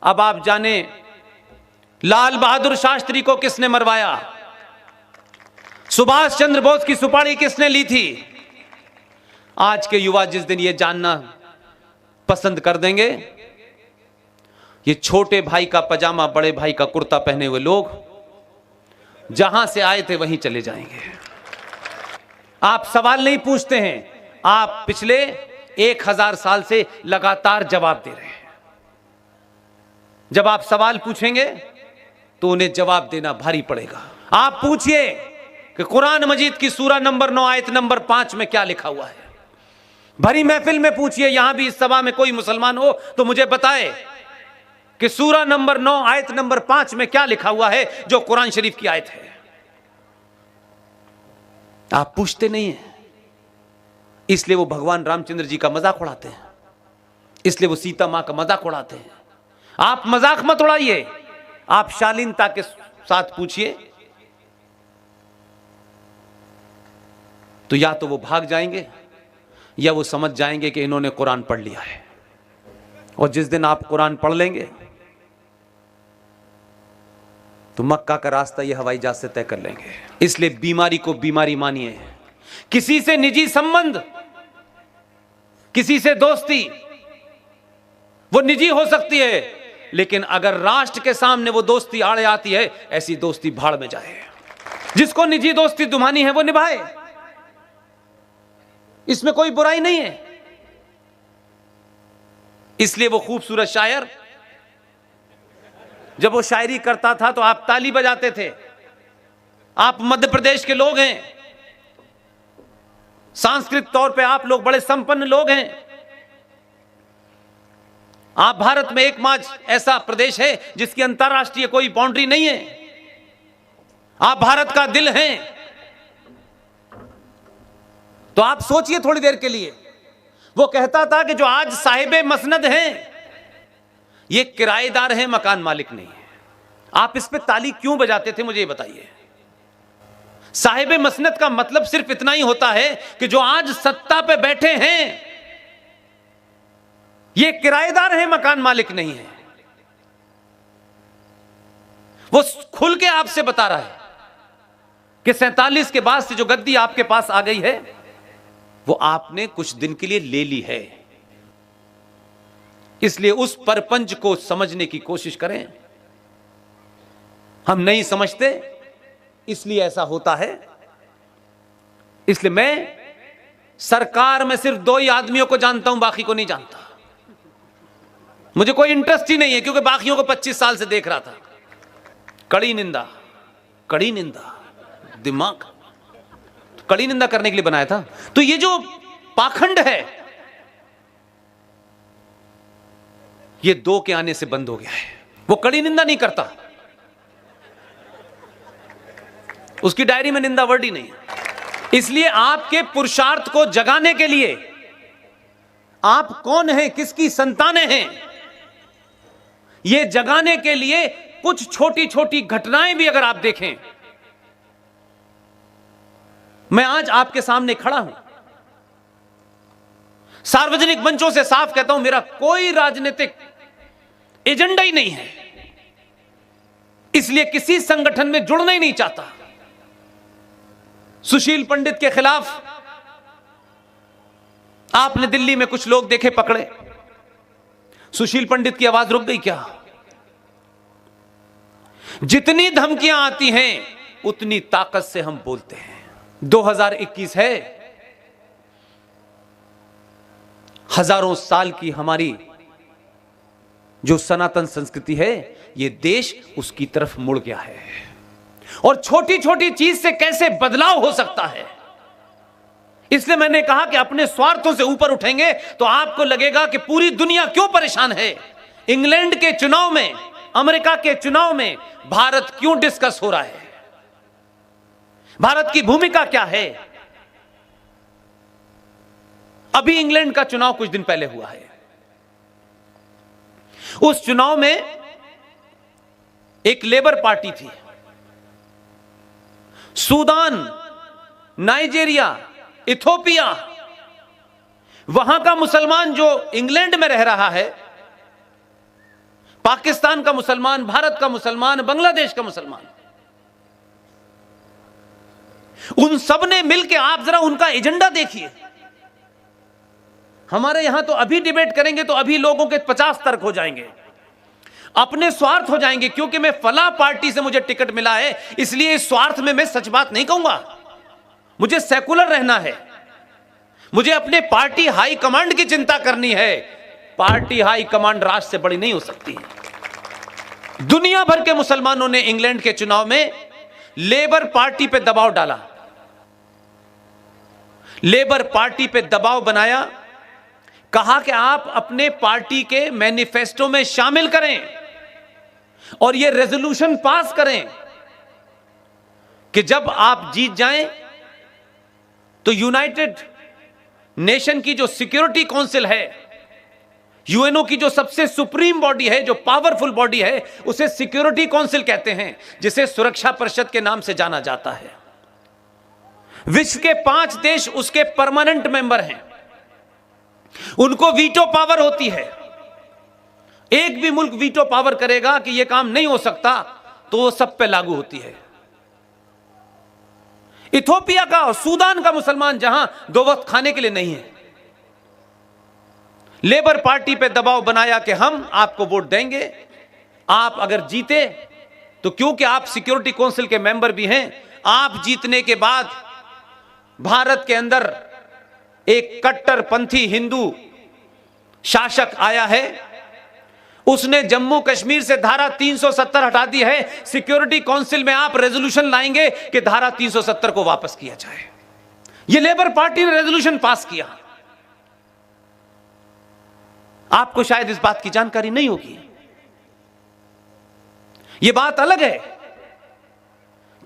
अब आप जाने लाल बहादुर शास्त्री को किसने मरवाया, सुभाष चंद्र बोस की सुपारी किसने ली थी। आज के युवा जिस दिन ये जानना पसंद कर देंगे, ये छोटे भाई का पजामा बड़े भाई का कुर्ता पहने हुए लोग जहां से आए थे वहीं चले जाएंगे। आप सवाल नहीं पूछते हैं, आप पिछले 1000 साल से लगातार जवाब दे रहे हैं। जब आप सवाल पूछेंगे तो उन्हें जवाब देना भारी पड़ेगा। आप पूछिए कि कुरान मजीद की सूरा नंबर 9 आयत नंबर 5 में क्या लिखा हुआ है। भरी महफिल में पूछिए, यहां भी इस सभा में कोई मुसलमान हो तो मुझे बताए कि सूरा नंबर 9 आयत नंबर 5 में क्या लिखा हुआ है जो कुरान शरीफ की आयत है। आप पूछते नहीं हैं, इसलिए वो भगवान रामचंद्र जी का मजाक उड़ाते हैं, इसलिए वो सीता मां का मजाक उड़ाते हैं। आप मजाक मत उड़ाइए, आप शालीनता के साथ पूछिए, तो या तो वो भाग जाएंगे या वो समझ जाएंगे कि इन्होंने कुरान पढ़ लिया है। और जिस दिन आप कुरान पढ़ लेंगे तो मक्का का रास्ता ये हवाई जहाज से तय कर लेंगे। इसलिए बीमारी को बीमारी मानिए। किसी से निजी संबंध, किसी से दोस्ती वो निजी हो सकती है, लेकिन अगर राष्ट्र के सामने वो दोस्ती आड़े आती है, ऐसी दोस्ती भाड़ में जाए। जिसको निजी दोस्ती दुमानी है वो निभाए, इसमें कोई बुराई नहीं है। इसलिए वो खूबसूरत शायर जब वो शायरी करता था तो आप ताली बजाते थे। आप मध्य प्रदेश के लोग हैं, सांस्कृतिक तौर पे आप लोग बड़े संपन्न लोग हैं। आप भारत में एकमात्र ऐसा प्रदेश है जिसकी अंतरराष्ट्रीय कोई बाउंड्री नहीं है। आप भारत का दिल हैं। तो आप सोचिए थोड़ी देर के लिए, वो कहता था कि जो आज साहिबे मसनद हैं ये किराएदार हैं, मकान मालिक नहीं है। आप इस पे ताली क्यों बजाते थे, मुझे बताइए। साहिबे मसनद का मतलब सिर्फ इतना ही होता है कि जो आज सत्ता पे बैठे हैं ये किराएदार हैं, मकान मालिक नहीं है। वो खुल के आपसे बता रहा है कि 47 के बाद से जो गद्दी आपके पास आ गई है वो आपने कुछ दिन के लिए ले ली है। इसलिए उस परपंच को समझने की कोशिश करें। हम नहीं समझते, इसलिए ऐसा होता है। इसलिए मैं सरकार में सिर्फ 2 ही आदमियों को जानता हूं, बाकी को नहीं जानता। मुझे कोई इंटरेस्ट ही नहीं है, क्योंकि बाकियों को 25 साल से देख रहा था। कड़ी निंदा, कड़ी निंदा, दिमाग कड़ी निंदा करने के लिए बनाया था। तो ये जो पाखंड है ये 2 के आने से बंद हो गया है। वो कड़ी निंदा नहीं करता, उसकी डायरी में निंदा वर्ड ही नहीं। इसलिए आपके पुरुषार्थ को जगाने के लिए, आप कौन हैं, किसकी संतानें हैं, ये जगाने के लिए कुछ छोटी छोटी घटनाएं भी अगर आप देखें। मैं आज आपके सामने खड़ा हूं, सार्वजनिक मंचों से साफ कहता हूं, मेरा कोई राजनीतिक एजेंडा ही नहीं है, इसलिए किसी संगठन में जुड़ना ही नहीं चाहता। सुशील पंडित के खिलाफ आपने दिल्ली में कुछ लोग देखे पकड़े, सुशील पंडित की आवाज रुक गई क्या? जितनी धमकियां आती हैं उतनी ताकत से हम बोलते हैं। 2021 है, हजारों साल की हमारी जो सनातन संस्कृति है, ये देश उसकी तरफ मुड़ गया है। और छोटी छोटी चीज से कैसे बदलाव हो सकता है, इसलिए मैंने कहा कि अपने स्वार्थों से ऊपर उठेंगे तो आपको लगेगा कि पूरी दुनिया क्यों परेशान है। इंग्लैंड के चुनाव में, अमेरिका के चुनाव में भारत क्यों डिस्कस हो रहा है, भारत की भूमिका क्या है। अभी इंग्लैंड का चुनाव कुछ दिन पहले हुआ है। उस चुनाव में एक लेबर पार्टी थी। सूडान, नाइजीरिया, इथोपिया, वहां का मुसलमान जो इंग्लैंड में रह रहा है, पाकिस्तान का मुसलमान, भारत का मुसलमान, बांग्लादेश का मुसलमान, उन सब ने मिलकर, आप जरा उनका एजेंडा देखिए। हमारे यहां तो अभी डिबेट करेंगे तो अभी लोगों के 50 तर्क हो जाएंगे, अपने स्वार्थ हो जाएंगे, क्योंकि मैं फला पार्टी से मुझे टिकट मिला है, इसलिए इस स्वार्थ में मैं सच बात नहीं कहूंगा। मुझे सेकुलर रहना है, मुझे अपने पार्टी हाई कमांड की चिंता करनी है। पार्टी हाई कमांड राष्ट्र से बड़ी नहीं हो सकती। दुनिया भर के मुसलमानों ने इंग्लैंड के चुनाव में लेबर पार्टी पे दबाव डाला, लेबर पार्टी पे दबाव बनाया, कहा कि आप अपने पार्टी के मैनिफेस्टो में शामिल करें और यह रेजोल्यूशन पास करें कि जब आप जीत जाएं तो यूनाइटेड नेशन की जो सिक्योरिटी काउंसिल है, यूएनओ की जो सबसे सुप्रीम बॉडी है, जो पावरफुल बॉडी है, उसे सिक्योरिटी काउंसिल कहते हैं, जिसे सुरक्षा परिषद के नाम से जाना जाता है। विश्व के 5 देश उसके परमानेंट मेंबर हैं, उनको वीटो पावर होती है। एक भी मुल्क वीटो पावर करेगा कि यह काम नहीं हो सकता तो वो सब पे लागू होती है। इथोपिया का और सूडान का मुसलमान जहां 2 वक्त खाने के लिए नहीं है, लेबर पार्टी पे दबाव बनाया कि हम आपको वोट देंगे, आप अगर जीते तो, क्योंकि आप सिक्योरिटी काउंसिल के मेंबर भी हैं, आप जीतने के बाद भारत के अंदर एक कट्टरपंथी हिंदू शासक आया है, उसने जम्मू कश्मीर से धारा 370 हटा दी है। सिक्योरिटी काउंसिल में आप रेजोल्यूशन लाएंगे कि धारा 370 को वापस किया जाए। यह लेबर पार्टी ने रेजोल्यूशन पास किया। आपको शायद इस बात की जानकारी नहीं होगी। यह बात अलग है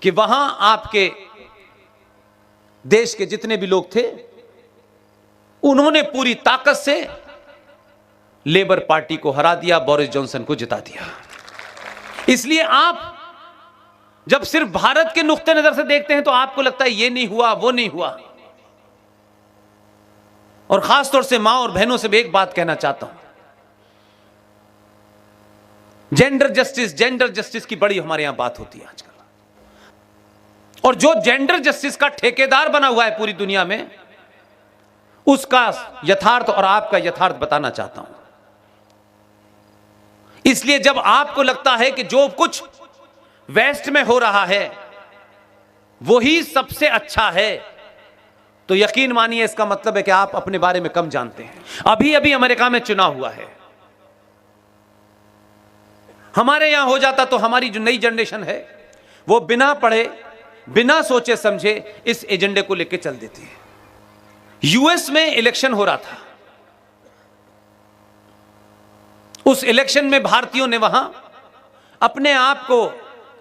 कि वहां आपके देश के जितने भी लोग थे, उन्होंने पूरी ताकत से लेबर पार्टी को हरा दिया, बोरिस जॉनसन को जिता दिया। इसलिए आप जब सिर्फ भारत के नुक्ते नजर से देखते हैं तो आपको लगता है ये नहीं हुआ, वो नहीं हुआ। और खासतौर से मां और बहनों से भी एक बात कहना चाहता हूं, जेंडर जस्टिस की बड़ी हमारे यहां बात होती है आजकल, और जो जेंडर जस्टिस का ठेकेदार बना हुआ है पूरी दुनिया में, उसका यथार्थ और आपका यथार्थ बताना चाहता हूं। इसलिए जब आपको लगता है कि जो कुछ वेस्ट में हो रहा है वही सबसे अच्छा है, तो यकीन मानिए इसका मतलब है कि आप अपने बारे में कम जानते हैं। अभी अभी अमेरिका में चुनाव हुआ है, हमारे यहां हो जाता तो हमारी जो नई जनरेशन है वो बिना पढ़े, बिना सोचे समझे इस एजेंडे को लेकर चल देती है। यूएस में इलेक्शन हो रहा था, उस इलेक्शन में भारतीयों ने वहां अपने आप को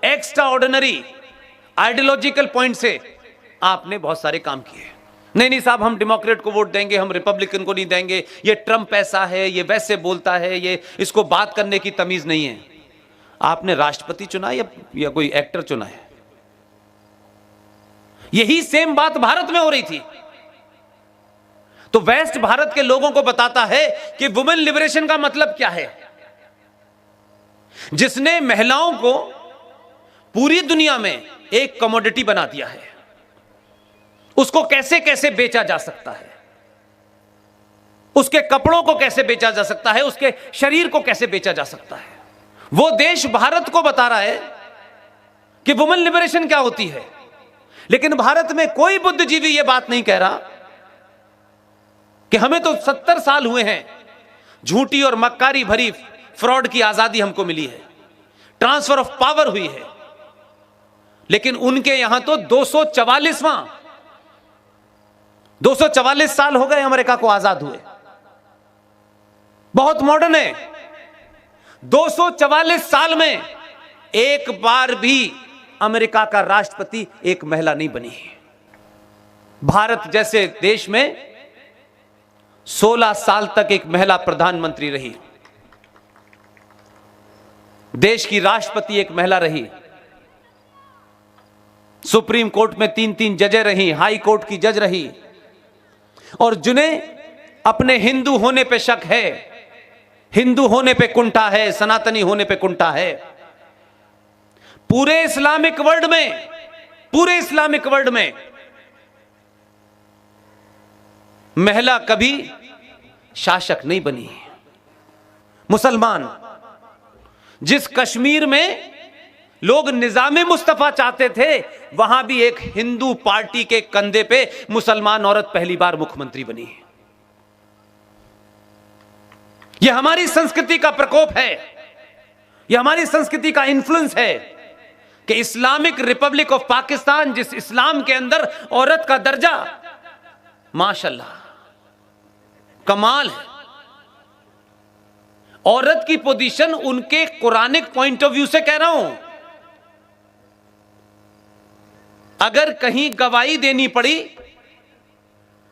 एक्स्ट्रा ऑर्डिनरी आइडियोलॉजिकल पॉइंट से आपने बहुत सारे काम किए। नहीं साहब, हम डेमोक्रेट को वोट देंगे, हम रिपब्लिकन को नहीं देंगे, ये ट्रंप ऐसा है, ये वैसे बोलता है, ये इसको बात करने की तमीज नहीं है। आपने राष्ट्रपति चुना या कोई एक्टर चुना है? यही सेम बात भारत में हो रही थी। तो वेस्ट भारत के लोगों को बताता है कि वुमेन लिबरेशन का मतलब क्या है। जिसने महिलाओं को पूरी दुनिया में एक कमोडिटी बना दिया है, उसको कैसे कैसे बेचा जा सकता है, उसके कपड़ों को कैसे बेचा जा सकता है, उसके शरीर को कैसे बेचा जा सकता है, वो देश भारत को बता रहा है कि वुमेन लिबरेशन क्या होती है। लेकिन भारत में कोई बुद्धिजीवी यह बात नहीं कह रहा कि हमें तो 70 साल हुए हैं, झूठी और मक्कारी भरी फ्रॉड की आजादी हमको मिली है, ट्रांसफर ऑफ पावर हुई है। लेकिन उनके यहां तो 244 साल हो गए अमेरिका को आजाद हुए। बहुत मॉडर्न है। 244 साल में एक बार भी अमेरिका का राष्ट्रपति एक महिला नहीं बनी। भारत जैसे देश में 16 साल तक एक महिला प्रधानमंत्री रही, देश की राष्ट्रपति एक महिला रही, सुप्रीम कोर्ट में 3-3 जजें रही, हाई कोर्ट की जज रही। और जिन्हें अपने हिंदू होने पे शक है हिंदू होने पे कुंठा है, सनातनी होने पे कुंठा है। पूरे इस्लामिक वर्ल्ड में महिला कभी शासक नहीं बनी। मुसलमान, जिस कश्मीर में लोग निजामे मुस्तफा चाहते थे, वहां भी एक हिंदू पार्टी के कंधे पे मुसलमान औरत पहली बार मुख्यमंत्री बनी। यह हमारी संस्कृति का प्रकोप है, यह हमारी संस्कृति का इन्फ्लुएंस है कि इस्लामिक रिपब्लिक ऑफ पाकिस्तान, जिस इस्लाम के अंदर औरत का दर्जा माशाल्लाह कमाल है, औरत की पोजीशन उनके कुरानिक पॉइंट ऑफ व्यू से कह रहा हूं, अगर कहीं गवाही देनी पड़ी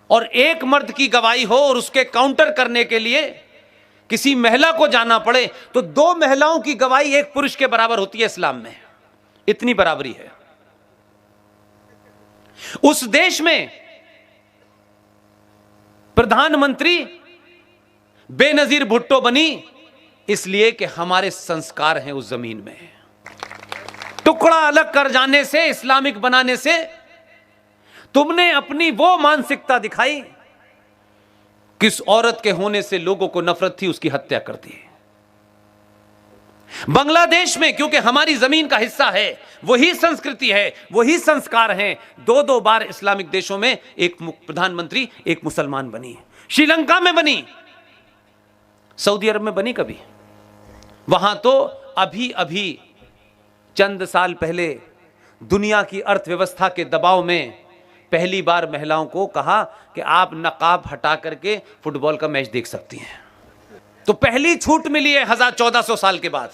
और एक मर्द की गवाही हो और उसके काउंटर करने के लिए किसी महिला को जाना पड़े, तो 2 महिलाओं की गवाही एक पुरुष के बराबर होती है। इस्लाम में इतनी बराबरी है। उस देश में प्रधानमंत्री बेनजीर भुट्टो बनी इसलिए कि हमारे संस्कार हैं उस जमीन में। टुकड़ा अलग कर जाने से, इस्लामिक बनाने से तुमने अपनी वो मानसिकता दिखाई, किस औरत के होने से लोगों को नफरत थी, उसकी हत्या कर दी। बांग्लादेश में, क्योंकि हमारी जमीन का हिस्सा है, वही संस्कृति है, वही संस्कार हैं, 2-2 बार इस्लामिक देशों में एक प्रधानमंत्री एक मुसलमान बनी। श्रीलंका में बनी, सऊदी अरब में बनी कभी। वहां तो अभी अभी चंद साल पहले दुनिया की अर्थव्यवस्था के दबाव में पहली बार महिलाओं को कहा कि आप नकाब हटा करके फुटबॉल का मैच देख सकती हैं। तो पहली छूट मिली है 1400 साल के बाद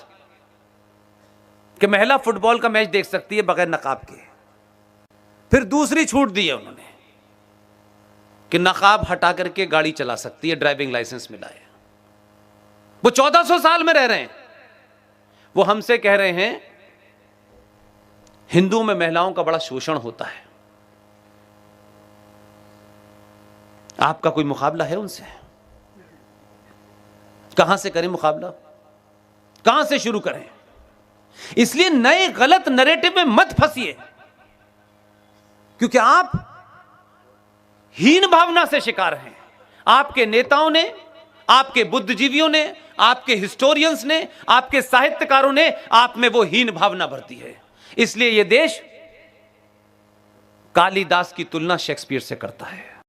कि महिला फुटबॉल का मैच देख सकती है बगैर नकाब के। फिर दूसरी छूट दी है उन्होंने कि नकाब हटा करके गाड़ी चला सकती है, ड्राइविंग लाइसेंस मिला है। वो 1400 साल में रह रहे हैं। वो हमसे कह रहे हैं हिंदू में महिलाओं का बड़ा शोषण होता है। आपका कोई मुकाबला है उनसे? कहां से करें मुकाबला, कहां से शुरू करें? इसलिए नए गलत नैरेटिव में मत फंसिए, क्योंकि आप हीन भावना से शिकार हैं। आपके नेताओं ने, आपके बुद्धिजीवियों ने, आपके हिस्टोरियंस ने, आपके साहित्यकारों ने आप में वो हीन भावना भरती है। इसलिए यह देश कालिदास की तुलना शेक्सपियर से करता है।